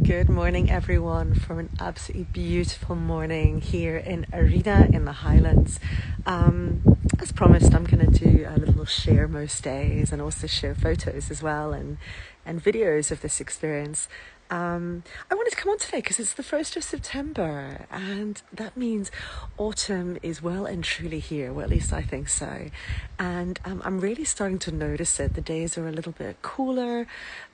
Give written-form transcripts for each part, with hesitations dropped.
Good morning, everyone, from an absolutely beautiful morning here in Arena in the Highlands. As promised, I'm going to do a little share most days and also share photos as well and videos of this experience. I wanted to come on today because it's the 1st of September and that means autumn is well and truly here, well at least I think so. And I'm really starting to notice it. The days are a little bit cooler,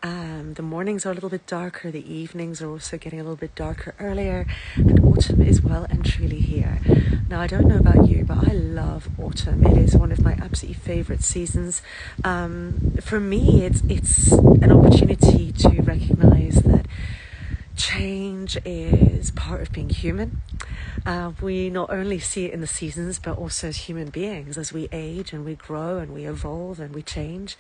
the mornings are a little bit darker, the evenings are also getting a little bit darker earlier, and autumn is well and truly here. Now I don't know about you, but I love autumn. It is one of my absolutely favourite seasons. For me it's an opportunity to recognise that change is part of being human. We not only see it in the seasons, but also as human beings, as we age and we grow and we evolve and we change.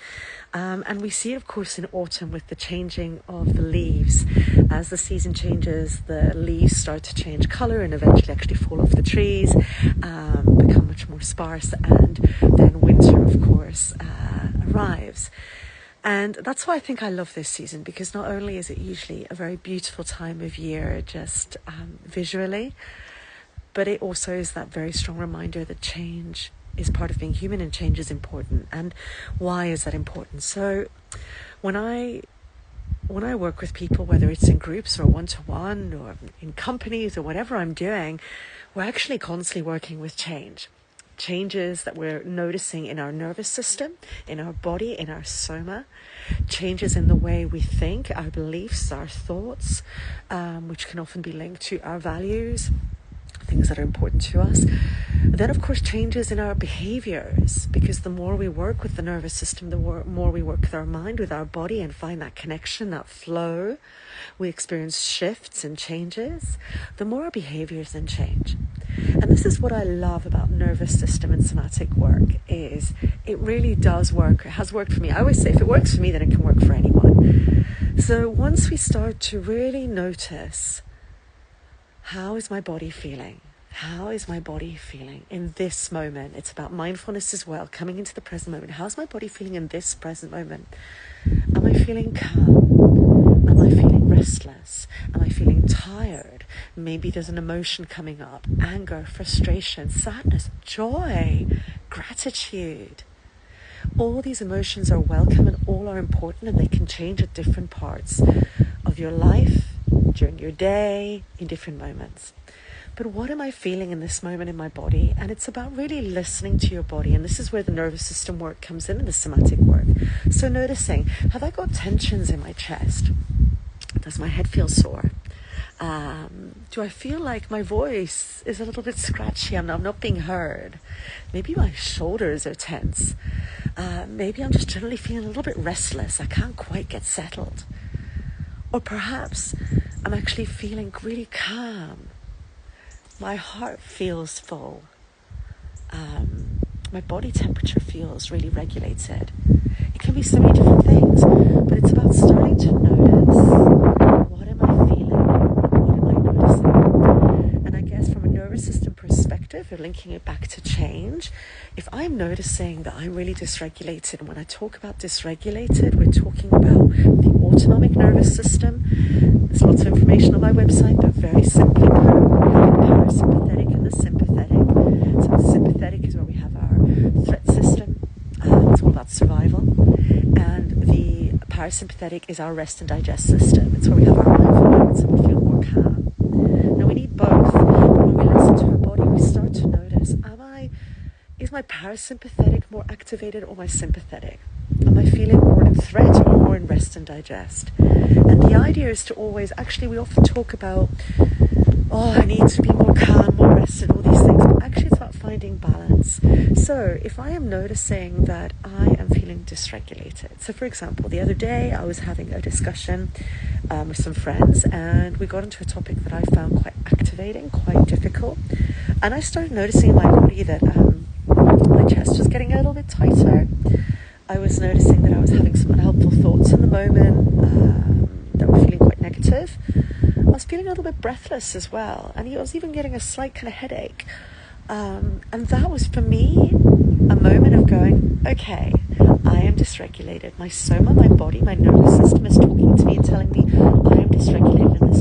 And we see it, of course, in autumn with the changing of the leaves. As the season changes, the leaves start to change colour and eventually actually fall off the trees, become much more sparse, and then winter, of course, arrives. And that's why I think I love this season, because not only is it usually a very beautiful time of year just visually, but it also is that very strong reminder that change is part of being human and change is important. And why is that important? So when I work with people, whether it's in groups or one-to-one or in companies or whatever I'm doing, we're actually constantly working with changes that we're noticing in our nervous system, in our body, in our soma, changes in the way we think, our beliefs, our thoughts, which can often be linked to our values, things that are important to us. Then, of course, changes in our behaviors, because the more we work with the nervous system, the more we work with our mind, with our body, and find that connection, that flow, we experience shifts and changes, the more our behaviors then change. And this is what I love about nervous system and somatic work, is it really does work. It has worked for me. I always say if it works for me, then it can work for anyone. So once we start to really notice, how is my body feeling? How is my body feeling in this moment? It's about mindfulness as well, coming into the present moment. How's my body feeling in this present moment? Am I feeling calm? Am I feeling restless? Am I feeling tired? Maybe there's an emotion coming up, anger, frustration, sadness, joy, gratitude. All these emotions are welcome and all are important, and they can change at different parts of your life, during your day, in different moments. But what am I feeling in this moment in my body? And it's about really listening to your body. And this is where the nervous system work comes in and the somatic work. So noticing, have I got tensions in my chest? Does my head feel sore? Do I feel like my voice is a little bit scratchy? I'm not being heard. Maybe my shoulders are tense. Maybe I'm just generally feeling a little bit restless. I can't quite get settled. Or perhaps I'm actually feeling really calm. My heart feels full. My body temperature feels really regulated. It can be so many different things, but it's about starting to notice, what am I feeling? What am I noticing? And I guess from a nervous system perspective, or linking it back to change, if I'm noticing that I'm really dysregulated, and when I talk about dysregulated, we're talking about the autonomic nervous system. There's lots of information on my website, but very simply put, we have the parasympathetic and the sympathetic. So the sympathetic is where we have our threat system. It's all about survival. And the parasympathetic is our rest and digest system. It's where we have our mindful moments and we feel more calm. Now we need both. When we listen to our body, we start to notice, is my parasympathetic more activated or my sympathetic? Am I feeling more in threat or more in rest and digest? And the idea is to always, actually we often talk about, I need to be more calm, more rested, all these things, but actually it's about finding balance. So if I am noticing that I am feeling dysregulated, so for example, the other day I was having a discussion with some friends, and we got into a topic that I found quite activating, quite difficult, and I started noticing in my body that my chest was getting a little bit tighter. I was noticing that I was having some unhelpful thoughts in the moment that were feeling quite negative. I was feeling a little bit breathless as well, and I was even getting a slight kind of headache. And that was for me a moment of going, okay, I am dysregulated. My soma, my body, my nervous system is talking to me and telling me I am dysregulated in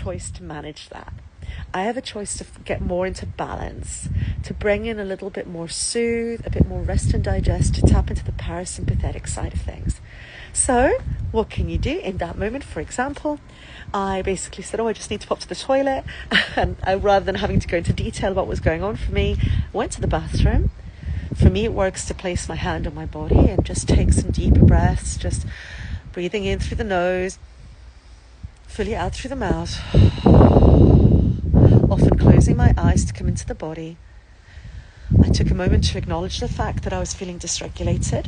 choice to manage that. I have a choice to get more into balance, to bring in a little bit more soothe, a bit more rest and digest, to tap into the parasympathetic side of things. So what can you do in that moment? For example, I basically said, I just need to pop to the toilet. And rather than having to go into detail about what was going on for me, I went to the bathroom. For me, it works to place my hand on my body and just take some deeper breaths, just breathing in through the nose, fully out through the mouth, often closing my eyes to come into the body. I took a moment to acknowledge the fact that I was feeling dysregulated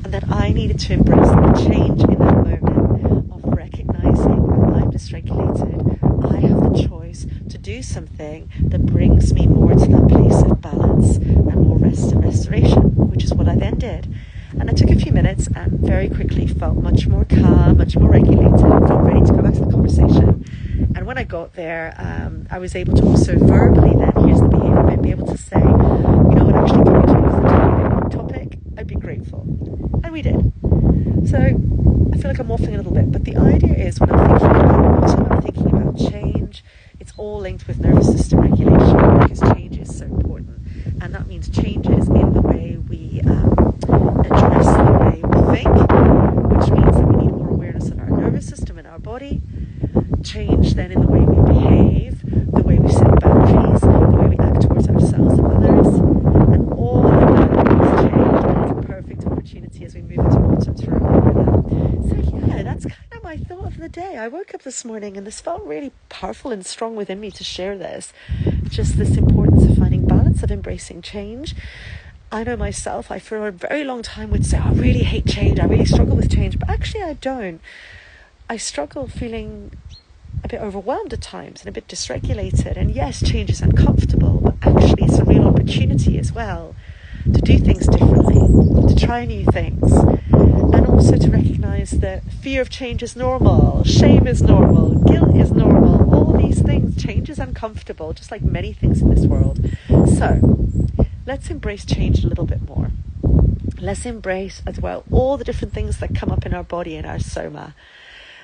and that I needed to embrace the change in that moment of recognizing that I'm dysregulated. I have the choice to do something that brings me more to that place of balance and more rest and restoration, which is what I then did. And I took a few minutes and very quickly felt much more calm, much more regulated, and felt ready to go back to the conversation. And when I got there, I was able to also verbally then, here's the behavior, I'd be able to say, what, actually, can we change the topic? I'd be grateful. And we did. So I feel like I'm waffling a little bit, but the idea is when I'm thinking about autumn, I'm thinking about change, it's all linked with nervous system regulation because change is so important. And that means changes in the way we address the way we think, which means that we need more awareness of our nervous system and our body. Change then in the way we behave, the way we set boundaries, the way we act towards ourselves and others, and all of that is change. And it's a perfect opportunity as we move into autumn to remember that. So yeah, that's kind of my thought of the day. I woke up this morning and this felt really powerful and strong within me to share this. Just this importance of finding balance, of embracing change. I know myself, I for a very long time would say, I really hate change, I really struggle with change, but actually I don't. I struggle feeling a bit overwhelmed at times and a bit dysregulated. And yes, change is uncomfortable, but actually it's a real opportunity as well to do things differently, to try new things, and also to recognize that fear of change is normal, shame is normal, guilt is normal, all these things. Change is uncomfortable, just like many things in this world. So let's embrace change a little bit more. Let's embrace as well all the different things that come up in our body, in our soma.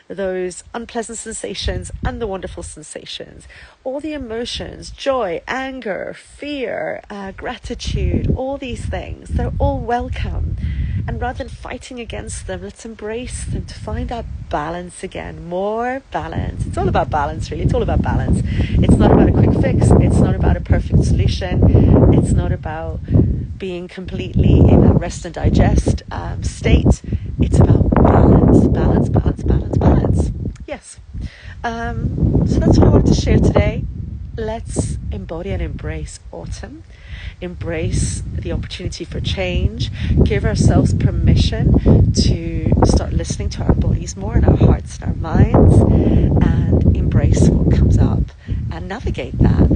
Those unpleasant sensations and the wonderful sensations, all the emotions, joy, anger, fear, gratitude, all these things, they're all welcome. And rather than fighting against them, let's embrace them to find that balance again, more balance. It's all about balance, really. It's all about balance. It's not about a quick fix. It's not about a perfect solution. It's not about being completely in a rest and digest state. It's about balance, balance, balance, balance, balance. Yes. So that's what I wanted to share today. Let's embody and embrace autumn. Embrace the opportunity for change. Give ourselves permission to start listening to our bodies more and our hearts and our minds, and embrace what comes up and navigate that.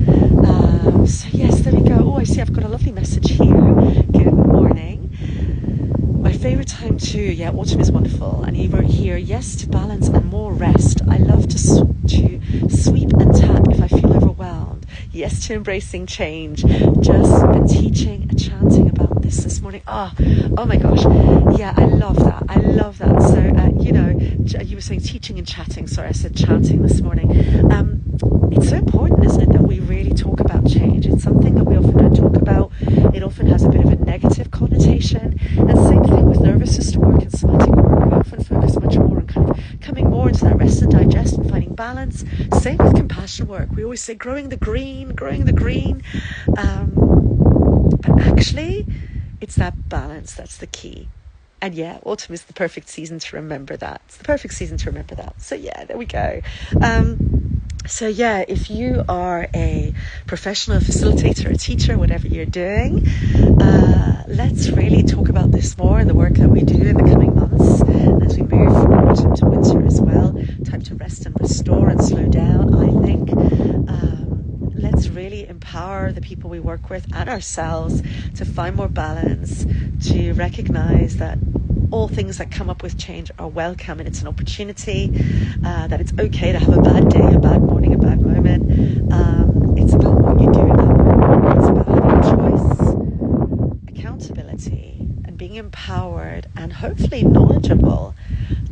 So yes, there we go. Oh, I see I've got a lovely message here. Good morning. My favourite time too, yeah, autumn is wonderful. And you wrote here, yes to balance and more rest. I love to sweep and tap if I feel overwhelmed. Yes to embracing change. Just been teaching and chanting about this morning. Oh my gosh. Yeah, I love that. I love that. So, you were saying teaching and chatting. Sorry, I said chanting this morning. It's so important, isn't it, that we really talk about change. It's something that we often don't talk about. It often has a bit of a negative connotation. And same thing with nervous system work and somatic work. We often focus much more on kind of coming more into that rest and digest and finding balance. Same with compassion work. We always say growing the green. But actually, it's that balance that's the key. And yeah, autumn is the perfect season to remember that. It's the perfect season to remember that. So yeah, there we go. So yeah, if you are a professional facilitator, a teacher, whatever you're doing, let's really talk about this more in the work that we do in the coming months as we move from autumn to winter as well. Time to rest and restore and slow down, I think. Let's really empower the people we work with and ourselves to find more balance, to recognize that all things that come up with change are welcome and it's an opportunity, that it's okay to have a bad day, a bad morning, a bad moment. It's about what you do in that moment. It's about having choice, accountability, and being empowered and hopefully knowledgeable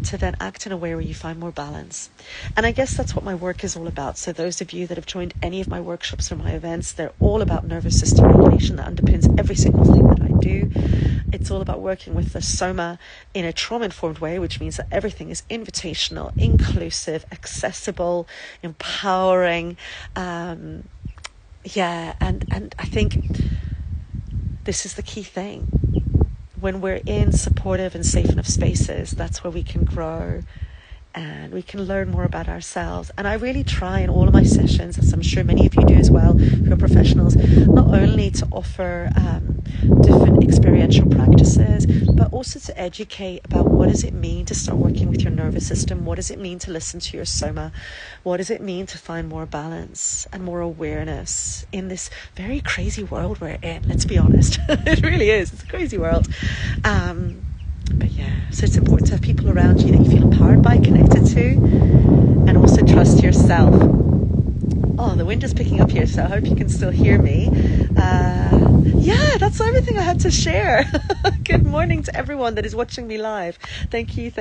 to then act in a way where you find more balance. And I guess that's what my work is all about. So those of you that have joined any of my workshops or my events, they're all about nervous system regulation. That underpins every single thing that I do. It's all about working with the soma in a trauma-informed way, which means that everything is invitational, inclusive, accessible, empowering. And I think this is the key thing. When we're in supportive and safe enough spaces, that's where we can grow and we can learn more about ourselves. And I really try in all of my sessions, as I'm sure many of you do as well, who are professionals, not only to offer different experiential practices, but also to educate about what does it mean to start working with your nervous system, what does it mean to listen to your soma, what does it mean to find more balance and more awareness in this very crazy world we're in. Let's be honest. It really is. It's a crazy world. But yeah, so it's important to have people around you that you feel empowered by, connected to, and also trust yourself. Oh, the wind is picking up here, so I hope you can still hear me. Yeah, that's everything I had to share. Good morning to everyone that is watching me live. Thank you.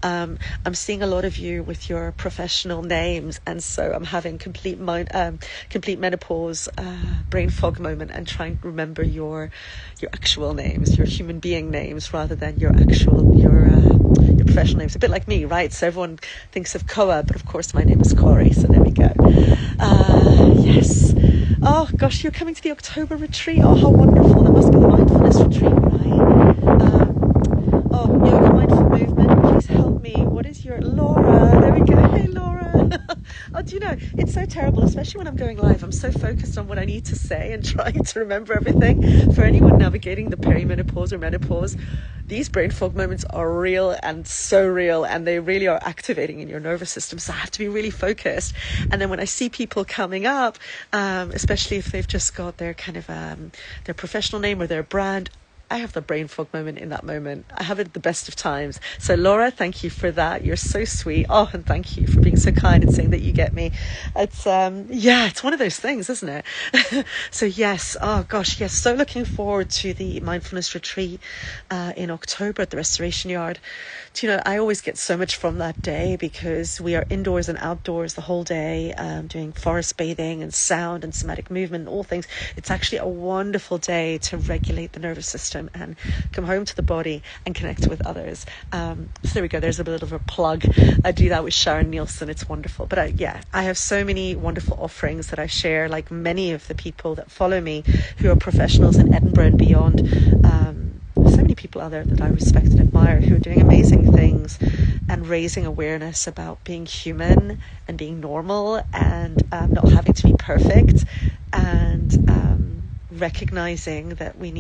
I'm seeing a lot of you with your professional names, and so I'm having complete menopause, brain fog moment, and trying to remember your actual names, your human being names, rather than your professional names. A bit like me, right? So everyone thinks of Koa, but of course my name is Corey. So there we go. Yes. Oh gosh, you're coming to the October retreat. Oh, how wonderful. That must be the mindfulness retreat, right? Yoga mindful movement. Please help me. What is your Laura? There we go. Hey, Laura. Oh, do you know, it's so terrible, especially when I'm going live. I'm so focused on what I need to say and trying to remember everything. For anyone navigating the perimenopause or menopause, these brain fog moments are real and so real, and they really are activating in your nervous system. So I have to be really focused. And then when I see people coming up, especially if they've just got their kind of their professional name or their brand, I have the brain fog moment in that moment. I have it at the best of times. So Laura, thank you for that. You're so sweet. Oh, and thank you for being so kind and saying that you get me. It's it's one of those things, isn't it? So yes, oh gosh, yes. So looking forward to the mindfulness retreat in October at the Restoration Yard. Do you know, I always get so much from that day because we are indoors and outdoors the whole day, doing forest bathing and sound and somatic movement and all things. It's actually a wonderful day to regulate the nervous system and come home to the body and connect with others. So there we go. There's a bit of a plug. I do that with Sharon Nielsen. It's wonderful. But I have so many wonderful offerings that I share, like many of the people that follow me who are professionals in Edinburgh and beyond. So many people out there that I respect and admire who are doing amazing things and raising awareness about being human and being normal and not having to be perfect, and recognizing that we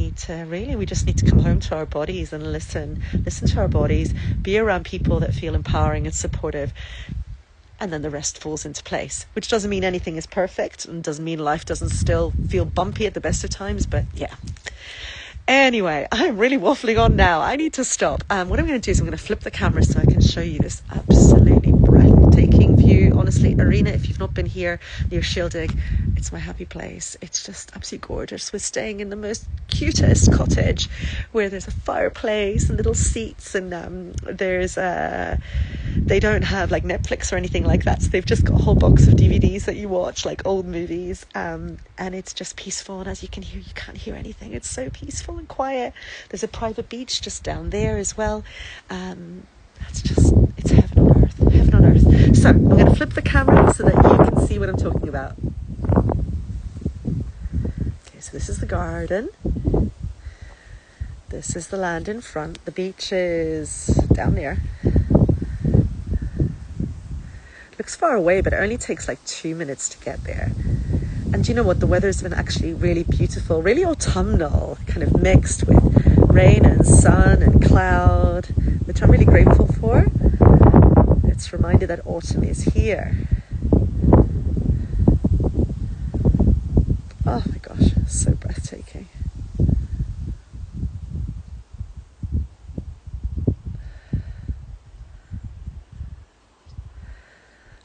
just need to come home to our bodies and listen to our bodies, be around people that feel empowering and supportive, and then the rest falls into place, which doesn't mean anything is perfect and doesn't mean life doesn't still feel bumpy at the best of times, but yeah. Anyway, I'm really waffling on now. I need to stop. What I'm going to do is I'm going to flip the camera so I can show you this absolutely breathtaking view. Honestly, Arena, if you've not been here near Shieldig, it's my happy place. It's just absolutely gorgeous. We're staying in the most cutest cottage where there's a fireplace and little seats, and they don't have like Netflix or anything like that. So they've just got a whole box of DVDs that you watch, like old movies, and it's just peaceful. And as you can hear, you can't hear anything. It's so peaceful and quiet. There's a private beach just down there as well. It's heaven on earth. So I'm going to flip the camera so that you can see what I'm talking about. Okay, so this is the garden. This is the land in front. The beach is down there. Looks far away, but it only takes like 2 minutes to get there. And do you know what? The weather's been actually really beautiful, really autumnal, kind of mixed with rain and sun and cloud, which I'm really grateful for. It's reminded that autumn is here. Oh my gosh, so breathtaking.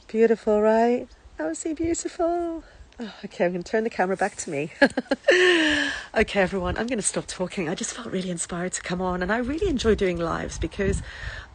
Beautiful, right? Absolutely beautiful. Okay, I'm going to turn the camera back to me. Okay, everyone, I'm going to stop talking. I just felt really inspired to come on, and I really enjoy doing lives because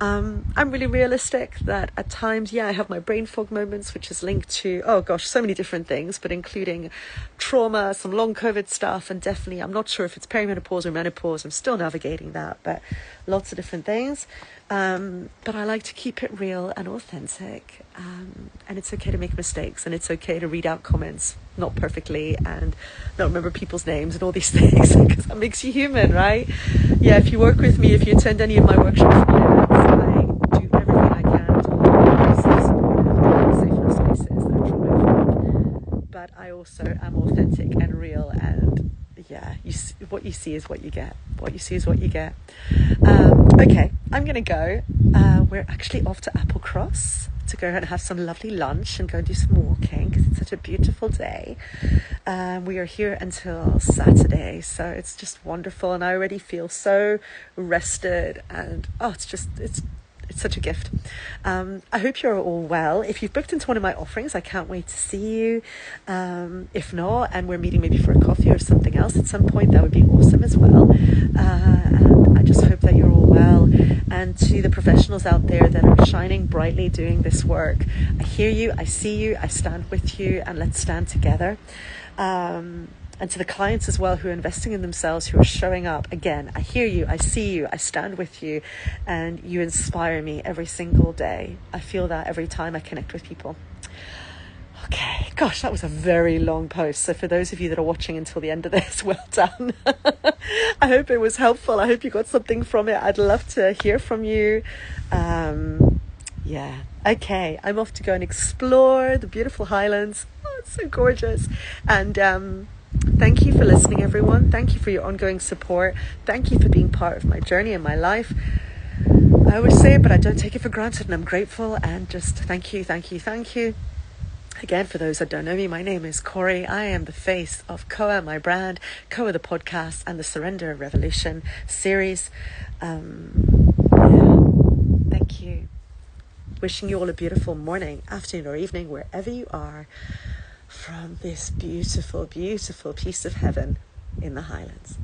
I'm really realistic that at times, I have my brain fog moments, which is linked to, oh gosh, so many different things, but including trauma, some long COVID stuff, and definitely, I'm not sure if it's perimenopause or menopause. I'm still navigating that, but lots of different things. But I like to keep it real and authentic, and it's okay to make mistakes, and it's okay to read out comments not perfectly and not remember people's names and all these things, because that makes you human, right? Yeah, if you work with me, if you attend any of my workshops, I do everything I can to provide safe support, safer spaces that are trauma-informed, but I also am authentic and real, and what you see is what you get. What you see is what you get. Okay, I'm going to go. We're actually off to Applecross to go and have some lovely lunch and go and do some walking because it's such a beautiful day. We are here until Saturday, so it's just wonderful, and I already feel so rested, and it's such a gift. I hope you're all well. If you've booked into one of my offerings, I can't wait to see you. If not, and we're meeting maybe for a coffee or something else at some point, that would be awesome as well. And I just hope that you're all well. And to the professionals out there that are shining brightly doing this work, I hear you, I see you, I stand with you, and let's stand together. And to the clients as well who are investing in themselves, who are showing up, again, I hear you, I see you, I stand with you, and you inspire me every single day. I feel that every time I connect with people. Okay, gosh, that was a very long post. So for those of you that are watching until the end of this, well done. I hope it was helpful. I hope you got something from it. I'd love to hear from you. Okay, I'm off to go and explore the beautiful Highlands. Oh, it's so gorgeous. And thank you for listening, everyone. Thank you for your ongoing support. Thank you for being part of my journey and my life. I always say it, but I don't take it for granted, and I'm grateful, and just thank you. Again, for those that don't know me, my name is Corey. I am the face of Koa, my brand, Koa the podcast, and the Surrender Revolution series. Thank you. Wishing you all a beautiful morning, afternoon, or evening, wherever you are, from this beautiful, beautiful piece of heaven in the Highlands.